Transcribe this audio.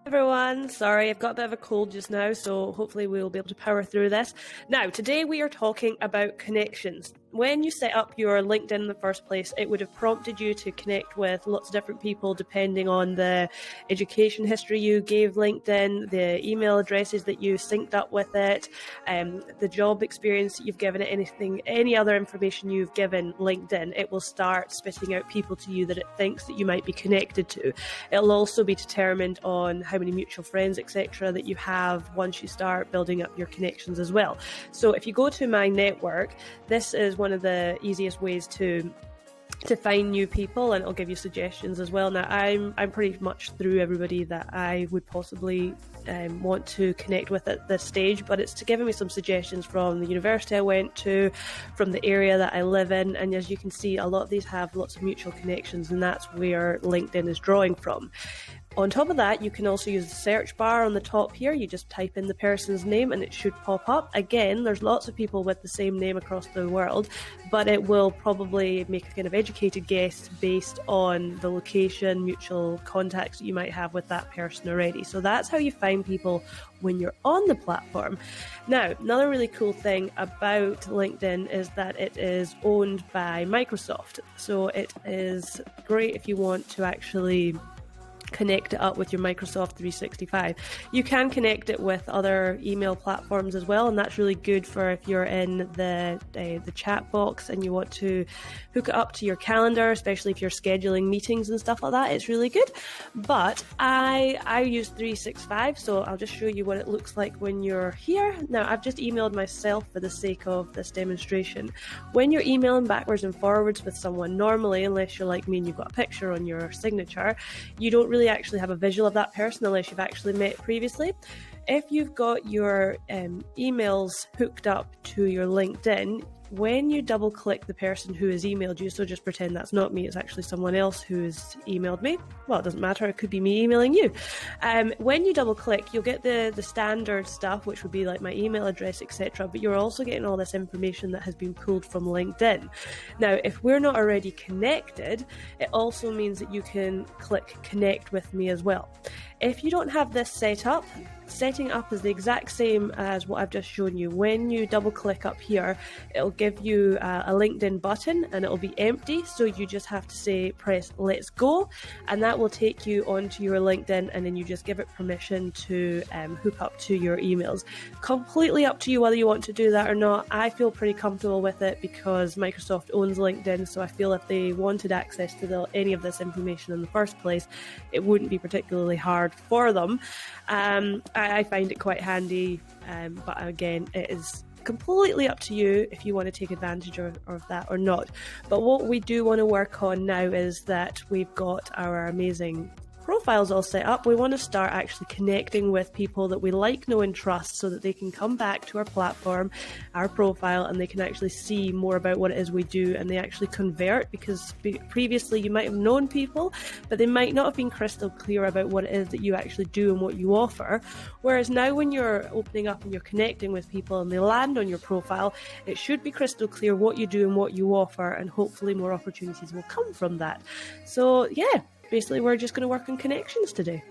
Everyone, sorry, I've got a bit of a cold just now, so hopefully we'll be able to power through this. Now, today we are talking about connections. When you set up your LinkedIn in the first place, it would have prompted you to connect with lots of different people depending on the education history you gave LinkedIn, the email addresses that you synced up with it, the job experience that you've given it, any other information you've given LinkedIn. It will start spitting out people to you that it thinks that you might be connected to. It'll also be determined on how many mutual friends, etc., that you have once you start building up your connections as well. So if you go to my network, this is one of the easiest ways to find new people, and it'll give you suggestions as well. Now, I'm pretty much through everybody that I would possibly want to connect with at this stage, but it's to giving me some suggestions from the university I went to, from the area that I live in, and as you can see, a lot of these have lots of mutual connections, and that's where LinkedIn is drawing from. On top of that, you can also use the search bar on the top here. You just type in the person's name and it should pop up. Again, there's lots of people with the same name across the world, but it will probably make a kind of educated guess based on the location, mutual contacts that you might have with that person already. So that's how you find people when you're on the platform. Now, another really cool thing about LinkedIn is that it is owned by Microsoft. So it is great if you want to actually connect it up with your Microsoft 365. You can connect it with other email platforms as well, and that's really good for if you're in the chat box and you want to hook it up to your calendar, especially if you're scheduling meetings and stuff like that. It's really good. But I use 365, so I'll just show you what it looks like when you're here. Now, I've just emailed myself for the sake of this demonstration. When you're emailing backwards and forwards with someone, normally, unless you're like me and you've got a picture on your signature, you don't really actually have a visual of that person unless you've actually met previously. If you've got your emails hooked up to your LinkedIn, when you double click the person who has emailed you, so just pretend that's not me, it's actually someone else who's emailed me. Well, it doesn't matter, it could be me emailing you. When you double click, you'll get the standard stuff, which would be like my email address, etc. But you're also getting all this information that has been pulled from LinkedIn. Now, if we're not already connected, it also means that you can click connect with me as well. If you don't have this set up, setting up is the exact same as what I've just shown you. When you double click up here, it'll give you a LinkedIn button and it'll be empty, so you just have to say press let's go, and that will take you onto your LinkedIn, and then you just give it permission to hook up to your emails. Completely up to you whether you want to do that or not. I feel pretty comfortable with it because Microsoft owns LinkedIn, so I feel if they wanted access to any of this information in the first place, it wouldn't be particularly hard for them. I find it quite handy, but again, it is completely up to you if you want to take advantage of that or not. But what we do want to work on now is that we've got our amazing profiles all set up. We want to start actually connecting with people that we like, know and trust, so that they can come back to our platform, our profile, and they can actually see more about what it is we do, and they actually convert, because previously you might have known people, but they might not have been crystal clear about what it is that you actually do and what you offer. Whereas now when you're opening up and you're connecting with people and they land on your profile, it should be crystal clear what you do and what you offer, and hopefully more opportunities will come from that. So yeah, basically, we're just going to work on connections today.